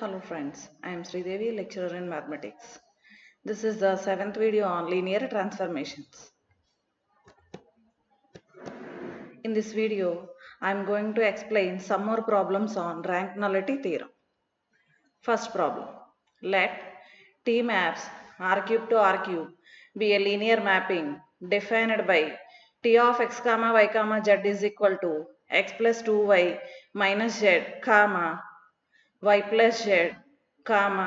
Hello friends, I am Sridevi, lecturer in mathematics. This is the 7th video on linear transformations. In this video, I am going to explain some more problems on rank nullity theorem. First problem, let T maps R cube to R cube be a linear mapping defined by T of x comma y comma z is equal to x plus 2y minus z comma y plus z comma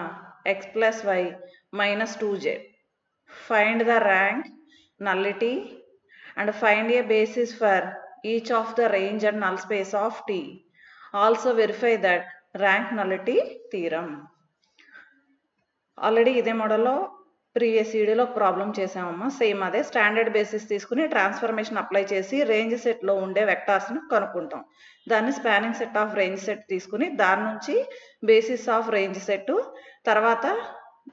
x plus y minus 2z. Find the rank, nullity and find a basis for each of the range and null space of T. Also verify that rank nullity theorem. Already ఇదే మోడల్లో previous వీడియోలో problem చేసామమ్మా. Same అదే standard basis తీసుకుని transformation apply చేసి range సెట్లో ఉండే వెక్టార్స్ని కనుక్కుంటాం. దాన్ని spanning set of range set తీసుకుని దాని నుంచి బేసిస్ ఆఫ్ రేంజ్ సెట్, తర్వాత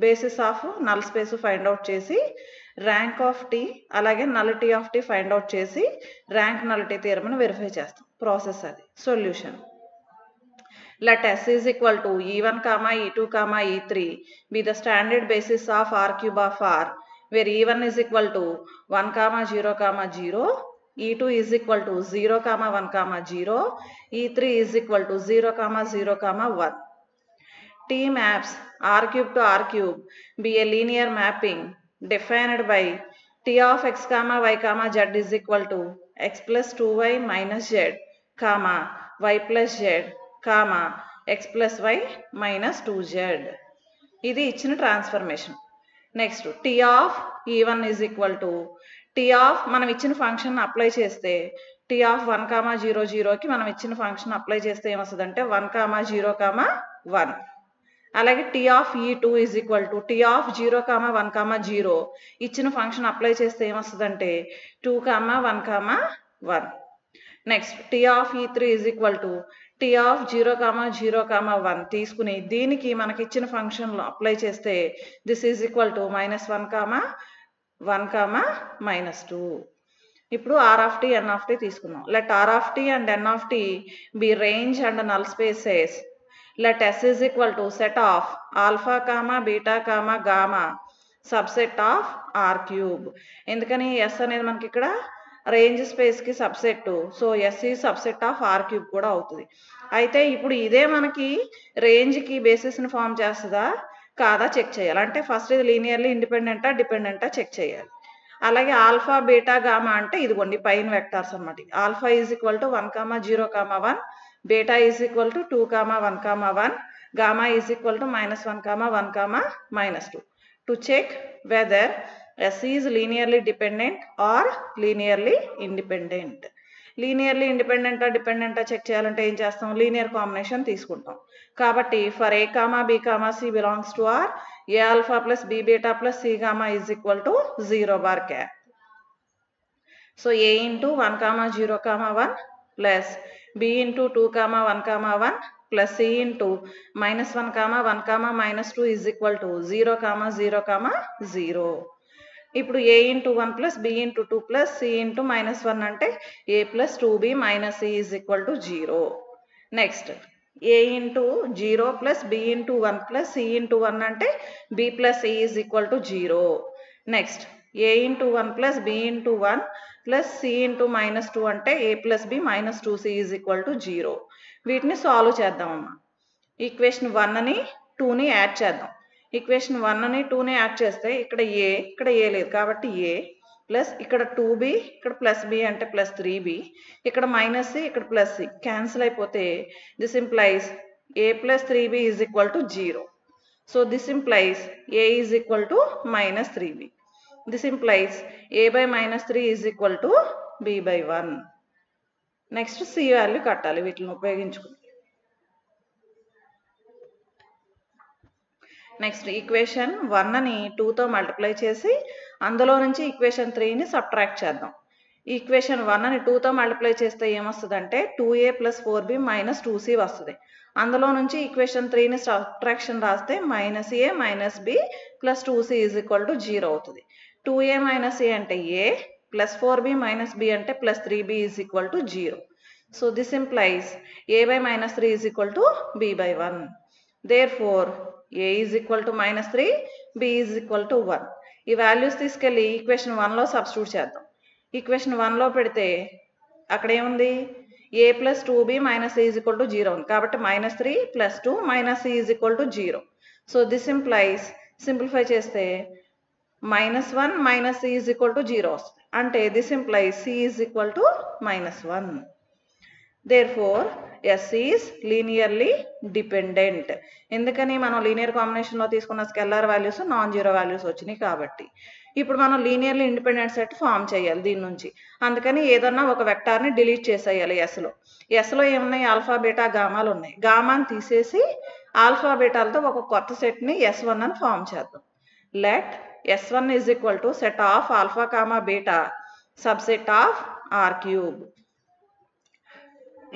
basis of null space find out చేసి ర్యాంక్ ఆఫ్ టీ అలాగే నలిటీ ఆఫ్ టీ ఫైండ్ అవుట్ చేసి ర్యాంక్ నలిటీ థియరమ్ని వెరిఫై చేస్తాం. ప్రాసెస్ అది. Solution. Let S is equal to E1, E2, E3 be the standard basis of R cube of R, where E1 is equal to 1, 0, 0, E2 is equal to 0, 1, 0, E3 is equal to 0, 0, 1. T maps R cube to R cube be a linear mapping defined by T of x, y, z is equal to x plus 2y minus z, y plus z, x plus y minus 2z. ఇది ఇచ్చిన transformation. Next T of E1 is equal to T of మనం ఇచ్చిన function apply చేస్తే T of 1, 0, 0కి మనం ఇచ్చిన function apply చేస్తే ఏమొస్తుందంటే 1, 0, 1. అలాగే T of E2 is equal to T of 0, 1, 0 ఇచ్చిన ఫంక్షన్ అప్లై చేస్తే ఏమొస్తుందంటే 2, 1, 1. Next T of E3 is equal to T of 0, 0, 1 తీసుకుని దీనికి మనకి ఇచ్చిన ఫంక్షన్లో అప్లై చేస్తే దిస్ ఈజ్ ఈక్వల్ టు -1, 1, -2. ఇప్పుడు R of T N of T తీసుకున్నాం. Let R of T and N of T be range and null spaces. Let S is equal to set of alpha, beta, gamma subset of R cube. ఎందుకని S అనేది మనకి ఇక్కడ range స్పేస్కి subset, so S ఈ subset of R cube కూడా అవుతుంది. అయితే ఇప్పుడు ఇదే మనకి రేంజ్కి బేసిస్ని ఫామ్ చేస్తుందా కాదా చెక్ చేయాలి. అంటే ఫస్ట్ ఇది లీనియర్లీ ఇండిపెండెంటా డిపెండెంటా చెక్ చేయాలి. అలాగే ఆల్ఫా, బీటా, గామా అంటే ఇదిగోండి పైన వెక్టార్స్ అనమాట. Alpha is equal to 1, 0, 1, beta is equal to 2, 1, 1, gamma is equal to -1, 1, -2. To check whether S is linearly dependent or linearly independent. Linearly ఇండిపెండెంటా డిపెండెంటా చెక్ చేయాలంటే ఏం చేస్తాం, లీనియర్ కాంబినేషన్ తీసుకుంటాం. కాబట్టి for a, b, c belongs to R, a alpha plus b beta plus c gamma is equal to 0 bar cap. So a into 1, 0, 1 plus b into 2, 1, 1 plus c into -1, 1, -2 is equal to 0, 0, 0. ఇప్పుడు a into 1 plus b into 2 plus c into -1 అంటే a plus 2b minus c is equal to 0. Next a into 0 plus b into 1 plus c into 1 అంటే b plus c is equal to 0. Next a into 1 plus b into 1 plus c into -2 అంటే a plus b minus 2సి is equal to 0. వీటిని solve చేద్దామమ్మా. Equation 1ని 2ని add చేద్దాం. Equation 1ని 2ని add చేస్తే ఇక్కడ ఏ లేదు కాబట్టి ఏ ప్లస్ ఇక్కడ 2b ఇక్కడ ప్లస్ బి అంటే ప్లస్ 3b ఇక్కడ మైనస్ సి ఇక్కడ ప్లస్ సి క్యాన్సిల్ అయిపోతే this implies a plus 3b is equal to 0. So this implies a is equal to -3b. This implies a by -3 is equal to b by 1. Next c value కట్టాలి వీటిని ఉపయోగించుకుని. Next equation 1ని 2తో multiply చేసి అందులో నుంచి equation 3ని subtract చేద్దాం. Equation 1ని 2తో మల్టిప్లై చేస్తే ఏమొస్తుందంటే 2a plus 4b minus 2c వస్తుంది. అందులో నుంచి ఈక్వేషన్ 3ని సబ్ట్రాక్షన్ రాస్తే -a minus b plus 2c is equal to 0 అవుతుంది. 2a మైనస్ a అంటే a plus 4b minus b అంటే plus 3b is equal to 0. So this implies a by -3 is equal to b by 1. Therefore, a is equal to -3, b is equal to 1. ఈ values తీసుకెళ్ళి equation 1లో substitute చేద్దాం. Equation 1లో పెడితే అక్కడ ఏముంది, a plus 2b minus a is equal to 0 ఉంది. కాబట్టి -3 plus 2 minus c is equal to 0. So this implies, simplify చేస్తే -1 minus c is equal to 0 వస్తుంది. అంటే this implies c is equal to -1. Therefore, S is linearly dependent. ఎందుకని మనం linear కాంబినేషన్లో తీసుకున్న scalar values non zero values వచ్చినాయి కాబట్టి. ఇప్పుడు మనం లీనియర్లీ ఇండిపెండెంట్ సెట్ ఫామ్ చేయాలి దీని నుంచి. అందుకని ఏదన్నా ఒక వెక్టార్ని డిలీట్ చేసేయాలి ఎస్లో. ఎస్లో ఏమున్నాయి, ఆల్ఫా బీటా గామాలు ఉన్నాయి. గామాని తీసేసి ఆల్ఫా బీటాలతో ఒక కొత్త సెట్ని S1 అని ఫామ్ చేద్దాం. Let S1 is equal to set of alpha comma beta subset of R3.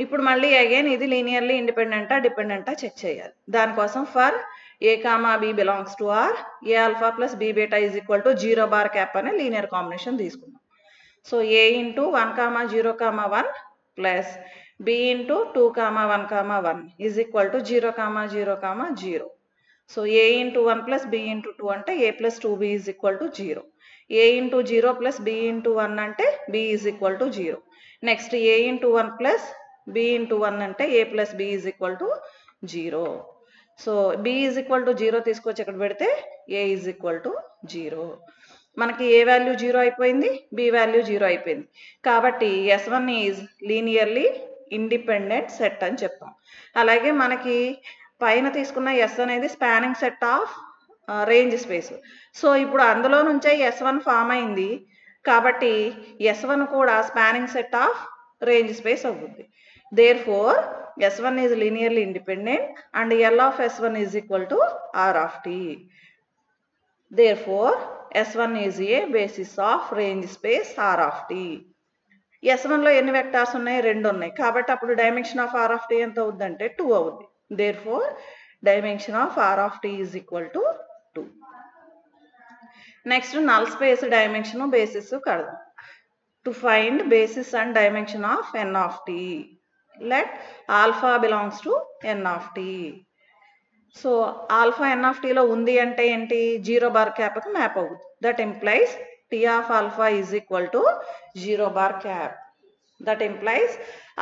ఇప్పుడు మళ్ళీ అగైన్ ఇది లీనియర్లీ ఇండిపెండెంటా డిపెండెంటా చెక్ చేయాలి. దానికోసం for a comma b belongs to R, a alpha plus b beta is equal to 0 bar cap అనే linear combination తీసుకున్నాం. So a into 1,0,1 plus b into 2,1,1 is equal to 0,0,0. So a into 1 plus b into 2 అంటే a plus 2b is equal to 0. A into 0 plus b into 1 అంటే b is equal to 0. Next a into 1 plus b into 1 అంటే a plus b is equal to 0. So b is equal to 0 తీసుకొచ్చి ఇక్కడ పెడితే a is equal to 0. మనకి a value 0 అయిపోయింది, b value 0 అయిపోయింది. కాబట్టి S1 is linearly independent set అని చెప్తాం. అలాగే మనకి పైన తీసుకున్న S అనేది spanning set of range space. So ఇప్పుడు అందులో నుంచే S1 ఫామ్ అయింది కాబట్టి S1 కూడా spanning set of range space అవుతుంది. Therefore, S1 is linearly independent and L of S1 is equal to R of t. Therefore, S1 is a basis of range space R of t. S1 లో ఎన్ని vectors ఉన్నాయి, 2 ఉన్నాయి. కాబట్టి అప్పుడు dimension of R of t ఎంత అవుద్దంటే 2 అవుద్ది. Therefore, dimension of R of t is equal to 2. Next null space dimension basis కడదాం. To find basis and dimension of n of t, let alpha belongs to n of t. So alpha n of t లో ఉంది అంటే ఏంటి, 0 bar cap కి map అవుతుంది. That implies t of alpha is equal to 0 bar cap. That implies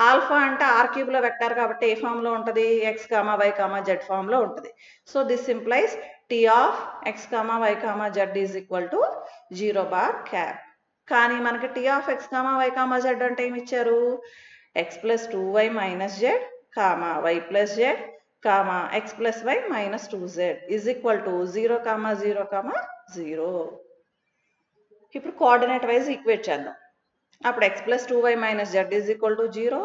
alpha అంటే R cube లో vector కాబట్టి ఏ form లో ఉంటుంది, x, y, z ఫామ్ లో ఉంటుంది. So this implies t of x, y, z is equal to 0 bar cap. కానీ మనకి t of x, y, z అంటే ఏమి ఇచ్చారు, x plus 2y minus z, y plus z, x plus y minus 2z is equal to 0, 0, 0. ఇప్పుడు coordinate wise equate చేద్దాం. అప్పుడు x plus 2y minus z is equal to 0,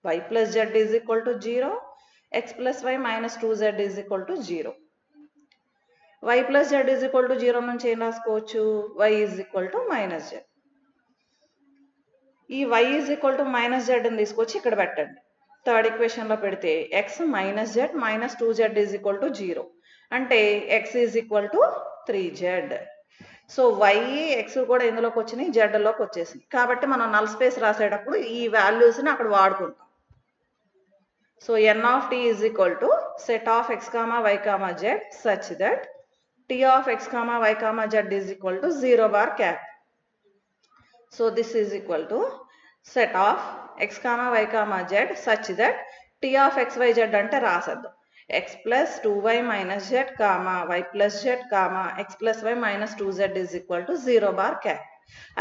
y plus z is equal to 0, x plus y minus 2z is equal to 0. y plus z is equal to 0 నుంచి ఏం రాసుకోవచ్చు, y is equal to minus z. ఈ y is equal to minus z అని తీసుకొచ్చి ఇక్కడ పెట్టండి. Third equation లో పెడితే x minus z minus 2z is equal to 0 అంటే x is equal to 3z. So y, x కూడా ఇందులోకి వచ్చినాయి, z లోకి వచ్చేసింది. కాబట్టి మనం నల్ స్పేస్ రాసేటప్పుడు ఈ వాల్యూస్ని అక్కడ వాడుకుంటాం. So n of t is equal to set of x, y, z such that t of x, y, z is equal to 0 bar cap. So this is equal to set of x, y, z such that t of x, y, z అంటే రాసేద్దాం. x plus 2y minus z, y plus z, x plus y minus 2z is equal to 0 bar cap.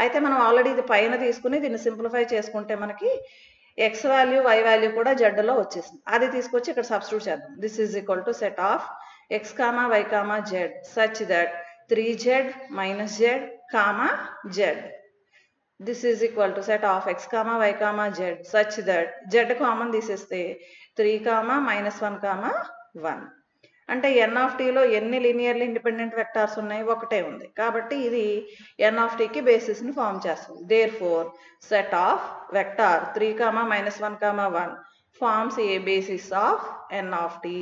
అయితే మనం already ఇది పైన తీసుకుని దీన్ని simplify చేసుకుంటే మనకి x value y value కూడా z లో వచ్చేసింది. అది తీసుకొచ్చి ఇక్కడ సబ్స్టిట్యూట్ చేద్దాం. This is equal to set of x, y, z such that 3z minus z, z. This is equal to set of x, y, z such that z common తీసేస్తే 3, minus 1, 1. అంటే n of t లో ఎన్ని linearly independent vectors ఉన్నాయి, ఒకటే ఉంది. కాబట్టి ఇది n of t కి బేసిస్ ని ఫామ్ చేస్తుంది. Therefore, set of vector 3, minus 1, 1 forms a basis of n of t.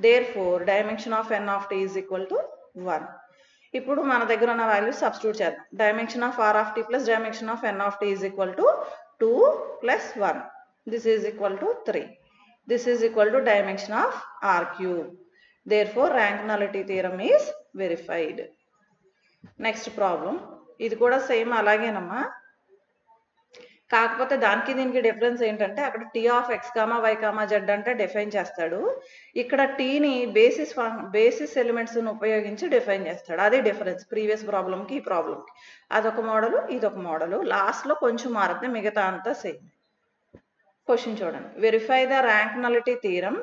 Therefore, dimension of n of t is equal to 1. ఇప్పుడు మన దగ్గర ఉన్న వాల్యూస్ సబ్స్టిట్యూట్ చేద్దాం. Dimension of r of t plus dimension of n of t is equal to 2 plus 1. This is equal to 3. This is equal to dimension of R cube. Therefore, rank nullity theorem is verified. Next problem. ఇది కూడా same అలాగేనమ్మా, కాకపోతే దానికి దీనికి difference ఏంటంటే అక్కడ T of x comma y comma z అంటే define చేస్తాడు, ఇక్కడ టీని బేసిస్ ఎలిమెంట్స్ని ఉపయోగించి డిఫైన్ చేస్తాడు. అది డిఫరెన్స్ ప్రీవియస్ ప్రాబ్లంకి ఈ ప్రాబ్లంకి. అదొక మోడలు, ఇదొక మోడలు. లాస్ట్లో కొంచెం మారితే మిగతా అంతా సేమ్. క్వశ్చన్ చూడండి. Verify the rank nullity theorem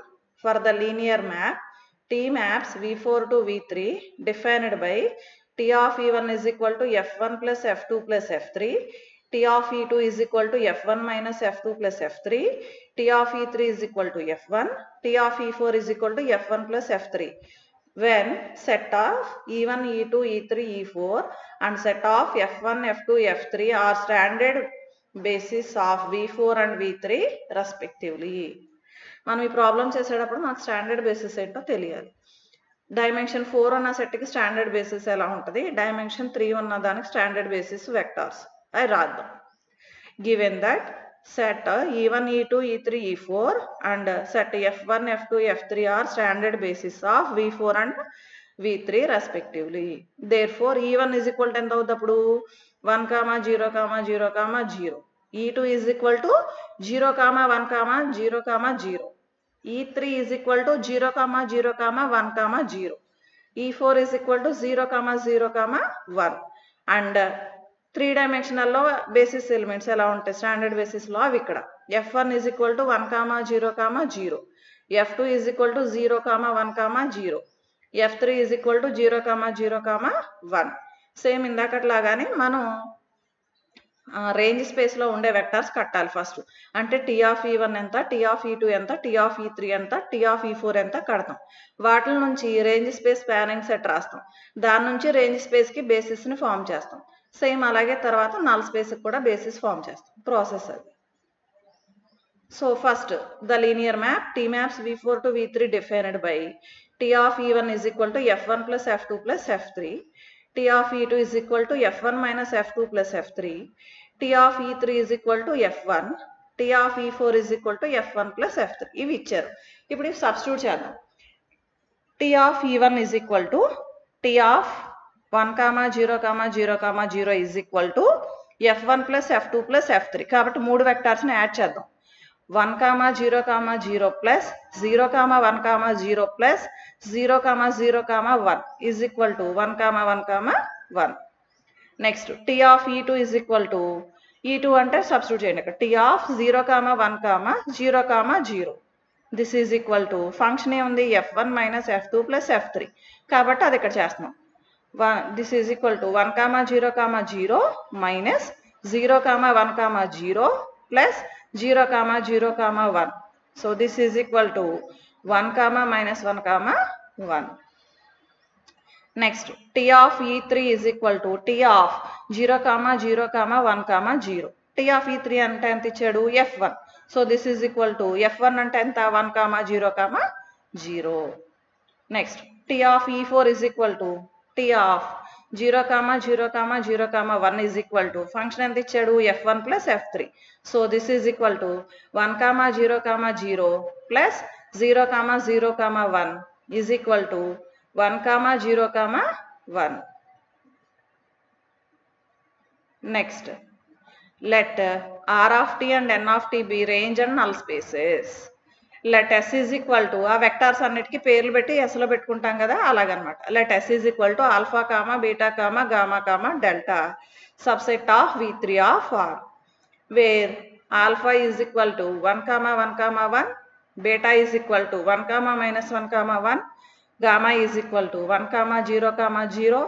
for the linear map T maps V4 to V3 defined by T of E1 is equal to F1 plus F2 plus F3, T of E2 is equal to F1 minus F2 plus F3, T of E3 is equal to F1, T of E4 is equal to F1 plus F3. When set of E1, E2, E3, E4 and set of F1, F2, F3 are standard basis of V4 and V3 respectively. మనం ఈ problem చేసేటప్పుడు మనకు standard basis ఏంటో తెలియాలి. Dimension 4 ఉన్న సెట్కి standard basis ఎలా ఉంటుంది, డైమెన్షన్ 3 ఉన్న దానికి స్టాండర్డ్ బేసిస్ వెక్టార్స్ అవి రాద్దాం. Given that set E1, E2, E3, E4 and set F1, F2, F3 are standard basis of V4 and V3 respectively. Therefore E1 is equal to ఎంత అవుతుంది అప్పుడు 1, 0, 0, 0. E2 is equal to 0, 1, 0, 0. E3 is equal to 0, 0, 1, 0. E4 is equal to 0, 0, 1. And 3-dimensional లో basis elements ఎలా ఉంటాయి standard basis లో అవి ఇక్కడ. F1 is equal to 1, 0, 0. F2 is equal to 0, 1, 0. F3 is equal to 0, 0, 1. Same ఇందాకట్లాగానే మనం range స్పేస్లో ఉండే vectors కట్టాలి ఫస్ట్. అంటే టీ ఆఫ్ E1 ఎంత, టీ ఆఫ్ E2 ఎంత, టీ ఆఫ్ E3 ఎంత, టీ ఆఫ్ E4 ఎంత కడతాం. వాటి నుంచి రేంజ్ స్పేస్ స్పానింగ్ సెట్ రాస్తాం. దాని నుంచి రేంజ్ స్పేస్కి బేసిస్ని ఫామ్ చేస్తాం. సేమ్ అలాగే తర్వాత నల్ స్పేస్కి కూడా బేసిస్ ఫామ్ చేస్తాం. ప్రాసెస్ అది. So first the linear map T maps V4 to V3 defined by T of E1 is equal to F1 plus F2 plus F3, T of E2 is equal to F1 minus F2 plus F3, T of E3 is equal to F1, T of E4 is equal to F1 plus F3. ఇవి ఇచ్చారు. ఇప్పుడు ఇవి substitute చేద్దాం. T of E1 is equal to T of 1, 0, 0, 0 is equal to F1 plus F2 plus F3. కాబట్టి 3 వెక్టార్స్ని add చేద్దాం. 1, 0, 0 plus 0, 1, 0 plus 0, 0, 1 is equal to 1, 1, 1. Next T of E2 is equal to E2 అంటే substitute చేయండి ఇక్కడ. T of 0, 1, 0, 0. This is equal to function ఏముంది F1 minus F2 plus F3. కాబట్టి అది ఇక్కడ చేస్తున్నాం. This is equal to 1, 0, 0 minus 0, 1, 0 plus 0, 0, 1. So this is equal to 1, minus 1, 1. Next T of E3 is equal to T of 0, 0, 1, 0. T of E3 అంటే ఎంత ఇచ్చాడు F1. So this is equal to F1 అంటే ఎంత 1, 0, 0. Next T of E4 is equal to T of 0, 0, 0, 1 is equal to function ఎంత ఇచ్చాడు F1 plus F3. So this is equal to 1, 0, 0 plus 0, 0, 1 is equal to 1, 0, 1. Next, let R of t and n of t be range and null spaces. Let S is equal to ఆ vectors అన్నిటికీ పేర్లు పెట్టి S లో పెట్టుకుంటాం కదా అలాగనమాట. Let S is equal to alpha, beta, gamma, delta subset of V3 of R, where alpha is equal to 1, 1, 1, beta is equal to 1, minus 1, 1, gamma is equal to 1, 0, 0,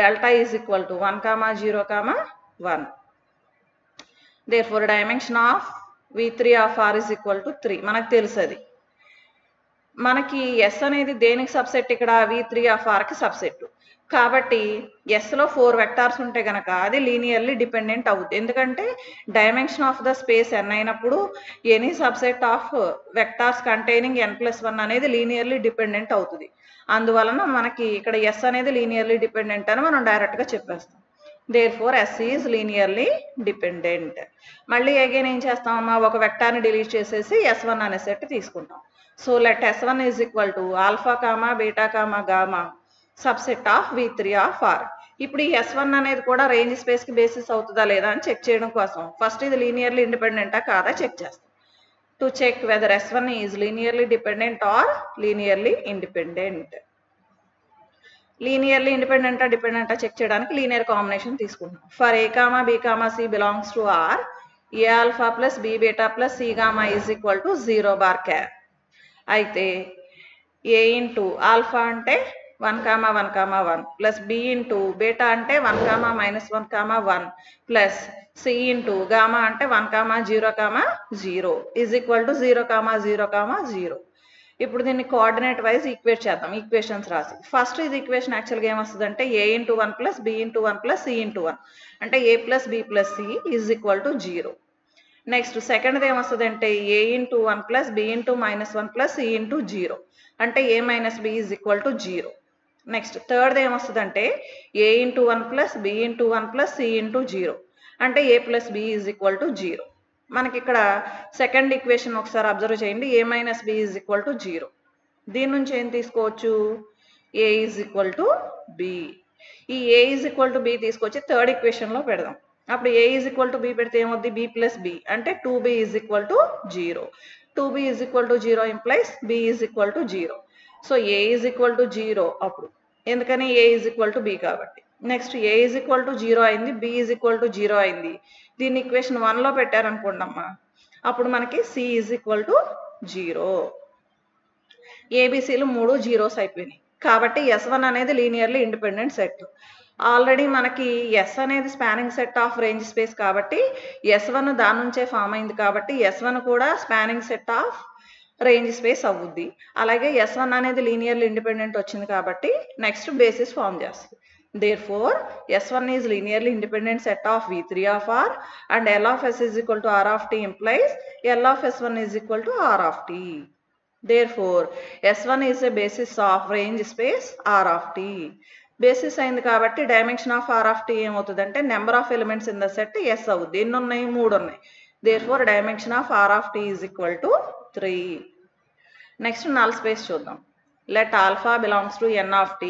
delta is equal to 1, 0, 1. Therefore dimension of V3 of R is equal to 3. మనకు తెలుసు అది. మనకి S అనేది దేనికి subset ఇక్కడ V3 of R కి subset. కాబట్టి ఎస్లో 4 vectors ఉంటే కనుక అది లీనియర్లీ డిపెండెంట్ అవుతుంది. ఎందుకంటే dimension of the space n అయినప్పుడు any subset of vectors containing n+1 అనేది లీనియర్లీ డిపెండెంట్ అవుతుంది. అందువలన మనకి ఇక్కడ ఎస్ అనేది లీనియర్లీ డిపెండెంట్ అని మనం డైరెక్ట్గా చెప్పేస్తాం. Therefore S is linearly dependent. మళ్ళీ అగైన్ ఏం చేస్తామమ్మా, ఒక వెక్టార్ని డిలీట్ చేసేసి S1 అనే సెట్ తీసుకుంటాం. So let S1 is equal to alpha comma beta comma gamma subset of V3 of R. ఇప్పుడు ఈ S1 అనేది కూడా రేంజ్ స్పేస్కి బేసిస్ అవుతుందా లేదా అని చెక్ చేయడం కోసం ఫస్ట్ ఇది లీనియర్లీ ఇండిపెండెంటా కాదా చెక్ చేస్తాం. To check whether S1 is linearly dependent or linearly independent. Linearly ఇండిపెండెంటా డిపెండెంటా చెక్ చేయడానికి లీనియర్ కాంబినేషన్ తీసుకుంటాం. For a comma b comma c belongs to R, a alpha plus b beta plus c gamma is equal to 0 bar cap. అయితే a into alpha అంటే 1 comma 1 comma 1 plus b into beta అంటే 1 comma -1 comma 1 plus c into gamma అంటే 1 comma 0 comma 0 is equal to 0 comma 0 comma 0. ఇప్పుడు దీన్ని coordinate wise equate చేద్దాం, equations రాసి. First ఇది equation యాక్చువల్గా ఏమొస్తుందంటే a into 1 plus b into 1 plus c into 1 అంటే a plus b plus c is equal to 0. Next సెకండ్ది ఏమొస్తుందంటే a into 1 plus b into -1 plus c into 0 అంటే a minus b is equal to 0. Next థర్డ్ది ఏమొస్తుందంటే a into 1 plus b into 1 plus c into 0 అంటే a plus b is equal to 0. మనకి ఇక్కడ second equation ఒకసారి observe చేయండి, a minus b is equal to 0. దీని నుంచి ఏం తీసుకోవచ్చు, a is equal to b. ఈ a is equal to b తీసుకొచ్చి థర్డ్ ఈక్వేషన్లో పెడదాం. అప్పుడు a is equal to b పెడితే ఏమవుద్ది, బి ప్లస్ బి అంటే 2b is equal to 0. 2b is equal to 0 implies b is equal to 0. So a is equal to 0 అప్పుడు, ఎందుకని a is equal to b కాబట్టి. Next a is equal to 0 అయింది, B is equal to 0 అయింది. దీన్ని equation 1లో పెట్టారనుకోండమ్మా, అప్పుడు మనకి c is equal to 0. ఏబిసిలు 3 జీరోస్ అయిపోయినాయి కాబట్టి S1 అనేది లీనియర్లీ ఇండిపెండెంట్ సెట్. ఆల్రెడీ మనకి S అనేది spanning set of range space కాబట్టి S1 దాని నుంచే ఫామ్ అయింది కాబట్టి S1 కూడా spanning set of range space అవుద్ది. అలాగే S1 అనేది లీనియర్లీ ఇండిపెండెంట్ వచ్చింది కాబట్టి నెక్స్ట్ బేసిస్ ఫామ్ చేస్తుంది. Therefore, S1 is linearly independent set of V3 of R and L of S is equal to R of T implies L of S1 is equal to R of T. Therefore, S1 is a basis of range space R of T. Basis అయింది కాబట్టి dimension of R of T ఏమవుతుందంటే number of elements in the set S అవుద్ది. ఎన్ని ఉన్నాయి, 3 ఉన్నాయి. Therefore, dimension of R of T is equal to 3. Next null space చూద్దాం. Let alpha belongs to N of T.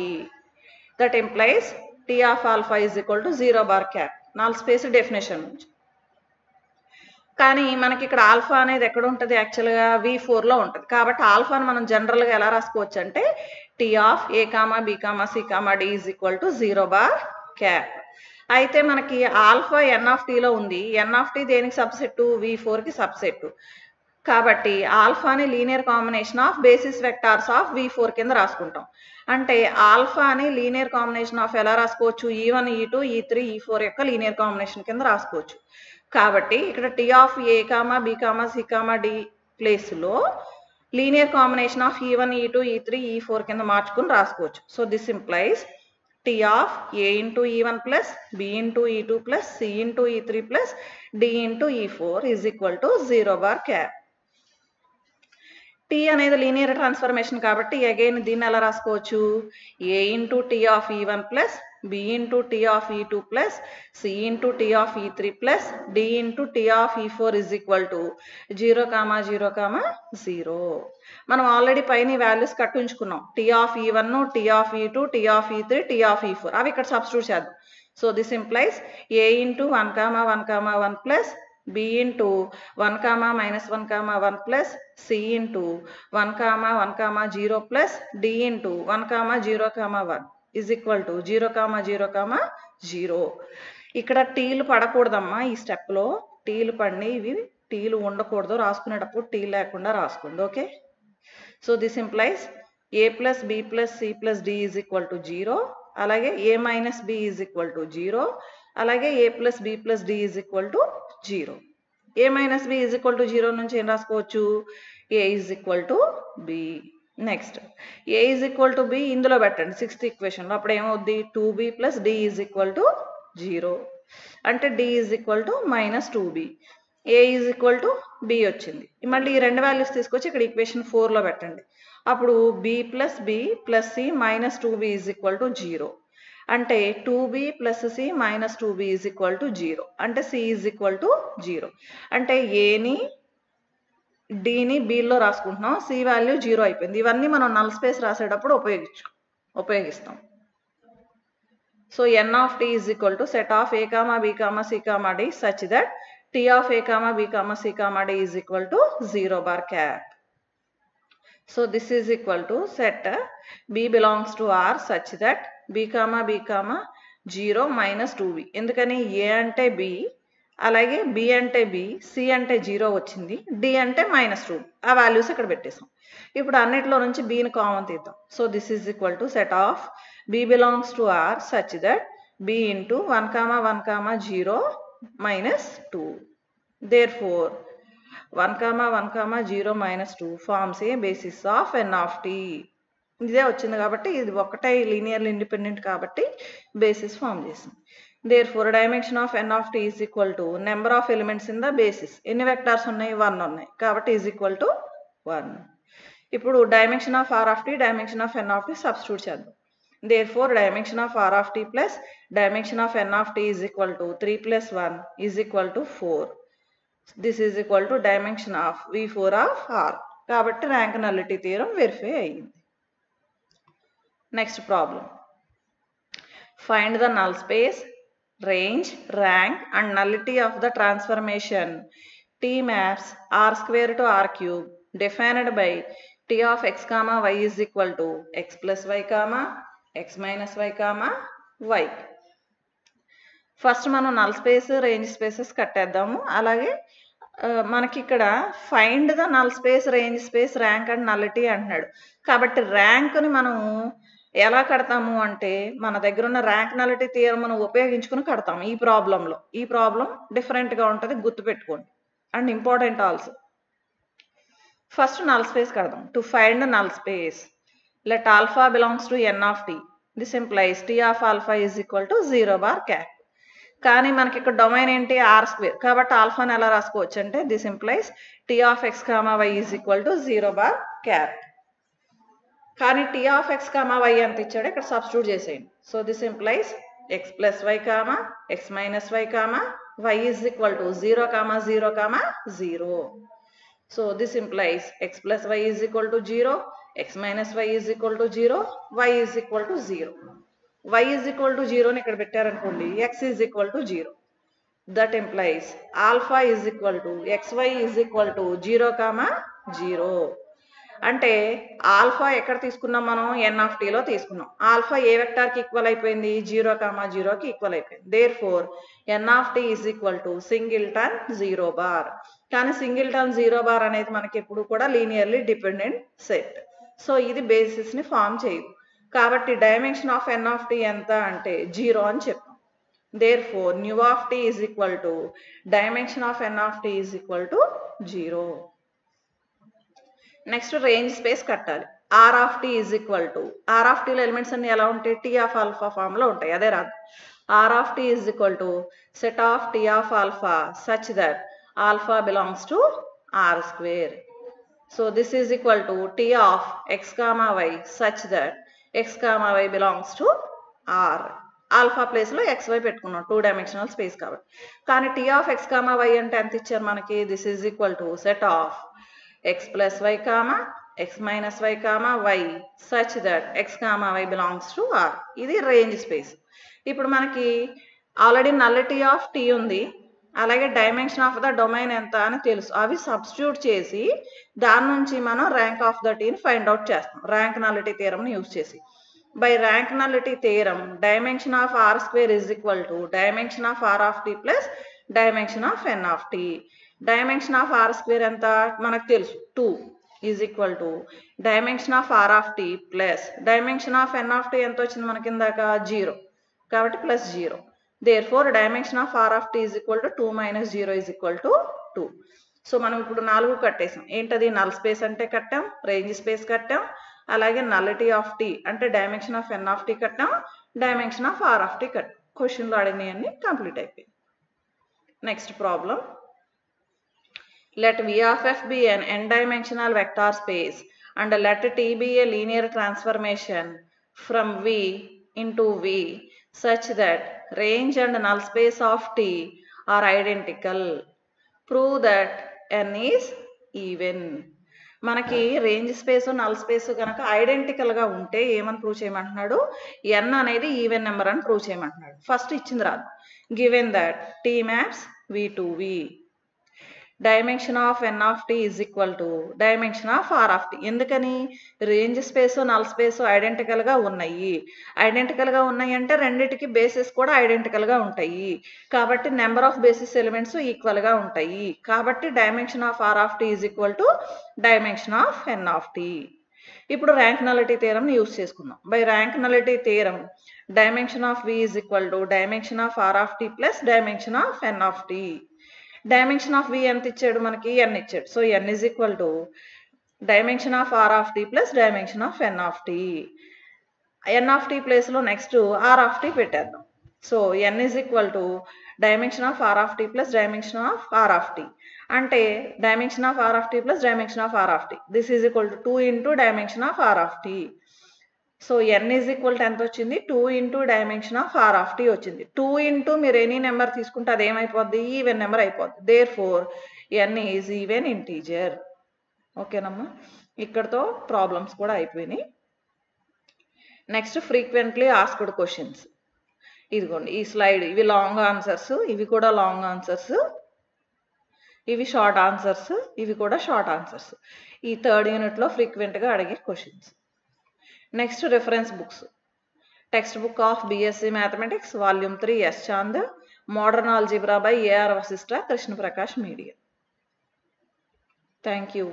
That implies T of alpha is equal to 0 bar cap. Null space definition నుంచి. కానీ మనకి ఇక్కడ alpha అనేది ఎక్కడ ఉంటుంది, యాక్చువల్గా V4లో ఉంటుంది. కాబట్టి ఆల్ఫాను మనం జనరల్గా ఎలా రాసుకోవచ్చు అంటే T of A comma B comma C comma D is equal to 0 bar cap. అయితే మనకి ఆల్ఫా N of Tలో ఉంది. N of T దేనికి సబ్సెట్, V4కి సబ్సెట్. కాబట్టి ఆల్ఫాని linear combination of basis vectors of V4 కింద రాసుకుంటాం. అంటే ఆల్ఫాని లీనియర్ కాంబినేషన్ ఆఫ్ ఎలా రాసుకోవచ్చు, E1 E2 E3 E4 యొక్క లీనియర్ కాంబినేషన్ కింద రాసుకోవచ్చు. కాబట్టి ఇక్కడ T of a comma b comma c comma d ప్లేస్లో linear combination of E1 E2 E3 E4 కింద మార్చుకుని రాసుకోవచ్చు. So this implies T of a into E1 plus b into E2 plus c into E3 plus d into E4 is equal to 0 bar cap. T అనేది linear transformation కాబట్టి again దీన్ని ఎలా రాసుకోవచ్చు, a into T of E1 plus b into T of E2 plus c into T of E3 plus d into T of E4 is equal to 0 comma 0 comma 0. మనం already పైన values కట్టు ఉంచుకున్నాం, T of E1 T of E2 T of E3 T of E4 అవి ఇక్కడ substitute చేద్దాం. So this implies a into 1 comma 1 comma 1 plus b into 1 comma -1 comma 1 plus c into 1 comma 1 comma 0 plus d into 1 comma 0 comma 1 is equal to 0 comma 0 comma 0. ఇక్కడ టీలు పడకూడదమ్మా, ఈ స్టెప్లో టీలు పడి ఇవి టీలు ఉండకూడదు, రాసుకునేటప్పుడు టీ లేకుండా రాసుకోండి. Okay. So this implies a plus b plus c plus d is equal to 0, అలాగే a minus b is equal to 0, అలాగే a plus b plus d is equal to 0. A minus b is equal to 0 నుంచి ఏం రాసుకోవచ్చు, a is equal to b. Next a is equal to b ఇందులో పెట్టండి 6th ఈక్వేషన్లో, అప్పుడు ఏమవుద్ది 2b plus d is equal to 0 అంటే d is equal to -2b. A is equal to b వచ్చింది. మళ్ళీ ఈ రెండు వాల్యూస్ తీసుకొచ్చి ఇక్కడ ఈక్వేషన్ 4లో పెట్టండి. అప్పుడు b plus c -2b is equal to 0 అంటే 2b plus c minus 2b is equal to 0. అంటే సి ఈజ్ ఈక్వల్ టు 0. అంటే ఏని డిని బిలో రాసుకుంటున్నాం. సి వాల్యూ 0 అయిపోయింది. ఇవన్నీ మనం నల్ స్పేస్ రాసేటప్పుడు ఉపయోగిస్తాం. So n of t is equal to set of a comma b comma c comma d such that t of a comma b comma c comma d is equal to 0 bar cap. So this is equal to set b belongs to R such that b comma b comma 0 minus 2b. ఎందుకని a అంటే b, అలాగే b అంటే b, c అంటే 0 వచ్చింది, d అంటే -2. ఆ values ఇక్కడ పెట్టేసాం. ఇప్పుడు అన్నిట్లో నుంచి b ని కామన్ తీద్దాం. So this is equal to set of b belongs to R such that b into 1 comma 1 comma 0 minus 2. Therefore 1 comma 1 comma 0 minus 2 forms a basis of n of t. ఇదే వచ్చింది కాబట్టి ఇది ఒకటే linearly independent కాబట్టి basis form చేసింది. Therefore dimension of n of t is equal to number of elements in the basis. ఎన్ని vectors ఉన్నాయి? 1 ఉన్నాయి కాబట్టి is equal to 1. ఇప్పుడు dimension of r of t, dimension of n of t substitute చేద్దాం. Therefore dimension of r of t plus dimension of n of t is equal to 3 plus 1 is equal to 4. This is equal to dimension of v4 of r. కాబట్టి rank nullity theorem verify అయ్యింది. Next problem. Find the null space, range, rank and nullity of the transformation T maps r square to r cube defined by T of x comma y is equal to x plus y comma x minus y comma y. First మనం null space, range spaces కట్టేద్దాము. అలాగే మనకి ఇక్కడ find the null space, range space, rank and nullity అంటున్నాడు. కాబట్టి ర్యాంక్ని మనం ఎలా కడతాము అంటే మన దగ్గర ఉన్న ర్యాంక్ నల్లిటీ థియరమ్ను ఉపయోగించుకుని కడతాము. ఈ ప్రాబ్లం డిఫరెంట్గా ఉంటుంది, గుర్తుపెట్టుకోండి and important also. First null space కడదాం. To find null space let alpha belongs to n of t. This implies t of alpha is equal to 0 bar cap. కానీ మనకి ఇక్కడ డొమైన్ ఏంటి? r square. కాబట్టి ఆల్ఫాని ఎలా రాసుకోవచ్చు అంటే this implies t of x comma y is equal to 0 bar cap. కానీ t of x comma y ఎంత ఇచ్చాడో ఇక్కడ సబ్స్టిట్యూట్ చేసేయండి. So this implies x plus y comma x minus y comma y is equal to 0 comma 0 comma 0. So this implies x plus y is equal to 0, x minus y is equal to 0, y is equal to 0. y is equal to 0 ని ఇక్కడ పెట్టారనుకోండి, x is equal to 0. That implies alpha is equal to xy is equal to 0 comma 0. అంటే alpha ఎక్కడ తీసుకున్నాం మనం? n of t లో తీసుకున్నాం. Alpha ఏ వెక్టార్కి equal అయిపోయింది? 0 comma 0కి ఈక్వల్ అయిపోయింది. Therefore n of t is equal to singleton 0 bar. కానీ సింగిల్టన్ 0 bar అనేది మనకి ఎప్పుడు కూడా లీనియర్లీ డిపెండెంట్ సెట్. సో ఇది బేసిస్ని ఫామ్ చేయదు. కాబట్టి dimension of n of t ఎంత అంటే 0 అని చెప్పాం. Therefore nu of t is equal to dimension of n of t is equal to 0. Next range space కట్టాలి. r of t is equal to r of t లో elements అన్ని ఎలా ఉంటాయి? t of alpha form లో ఉంటాయి. అదే రాదు. r of t is equal to set of t of alpha such that alpha belongs to r square. So this is equal to t of x comma y such that x comma y belongs to r. Alpha ప్లేస్లో xy పెట్టుకున్నాం, 2 dimensional space కాబట్టి. కానీ t of x comma y అంటే ఎంత ఇచ్చారు మనకి? This is equal to set of x plus y comma x minus y comma y such that x comma y belongs to r. ఇది range space. ఇప్పుడు మనకి already నల్లిటీ of t ఉంది, అలాగే dimension of the domain ఎంత అని తెలుసు. అవి substitute చేసి దాని నుంచి మనం ర్యాంక్ ఆఫ్ ద టీని ఫైండ్ అవుట్ చేస్తాం ర్యాంక్ నల్లిటీ థియరమ్ని యూజ్ చేసి. By rank nullity theorem dimension of r square is equal to dimension of r of t plus dimension of n of t. Dimension of r square ఎంత మనకు తెలుసు, 2 is equal to dimension of r of t plus dimension of n of t ఎంత వచ్చింది మనకి ఇందాక? 0 కాబట్టి plus 0. Therefore dimension of r of t is equal to 2 minus 0 is equal to 2. So మనం ఇప్పుడు 4 కట్టేసాం. ఏంటది? నల్ స్పేస్ అంటే కట్టాం, రేంజ్ స్పేస్ కట్టాం, అలాగే నల్లిటీ ఆఫ్ t అంటే dimension of n of t కట్టాం, dimension of r of t కట్టాం. క్వశ్చన్లో అడిగినవన్నీ కంప్లీట్ అయిపోయింది. Next problem. Let V of f be an n-dimensional vector space and let T be a linear transformation from V into V such that range and null space of T are identical. Prove that n is even. మనకి range space null space కనుక ఐడెంటికల్గా ఉంటే ఏమని prove చేయమంటున్నాడు, n అనేది even number అని prove చేయమంటున్నాడు. First ఇచ్చింది రాదు. Given that T maps V to V, dimension of n of t is equal to dimension of r of t. ఎందుకని రేంజ్ స్పేస్ నల్ స్పేస్ ఐడెంటికల్గా ఉన్నాయి. ఐడెంటికల్గా ఉన్నాయి అంటే రెండిటికి బేసిస్ కూడా ఐడెంటికల్గా ఉంటాయి. కాబట్టి నెంబర్ ఆఫ్ బేసిస్ ఎలిమెంట్స్ ఈక్వల్గా ఉంటాయి. కాబట్టి dimension of r of t is equal to dimension of n of t. ఇప్పుడు ర్యాంక్ నలిటీ థియరం యూజ్ చేసుకుందాం. By rank nullity theorem dimension of v is equal to dimension of r of t plus dimension of n of t. Dimension of v ఎంత ఇచ్చాడు మనకి, n ఇచ్చాడు. So n is equal to dimension of r of t plus dimension of n of t. n of t ప్లేస్లో next r of t పెట్టేద్దాం. So n is equal to dimension of r of t plus dimension of r of t. అంటే dimension of r of t plus dimension of r of t. This is equal to 2 into dimension of r of t. So n is equal to ఎంత వచ్చింది, 2 into dimension of r of t వచ్చింది. 2 into మీరు any number తీసుకుంటే అది ఏమైపోద్ది, even number అయిపోద్ది. Therefore n is even integer. ఓకేనమ్మా, ఇక్కడతో ప్రాబ్లమ్స్ కూడా అయిపోయినాయి. Next frequently asked questions. ఇదిగోండి ఈ స్లైడ్, ఇవి లాంగ్ ఆన్సర్స్, ఇవి కూడా లాంగ్ ఆన్సర్స్, ఇవి షార్ట్ ఆన్సర్స్, ఇవి కూడా షార్ట్ ఆన్సర్స్. ఈ థర్డ్ యూనిట్లో ఫ్రీక్వెంట్గా అడిగే questions. Next reference books. Text book of BSc mathematics volume 3 S Chand, modern algebra by AR Vashishtha, Krishna Prakash media. Thank you.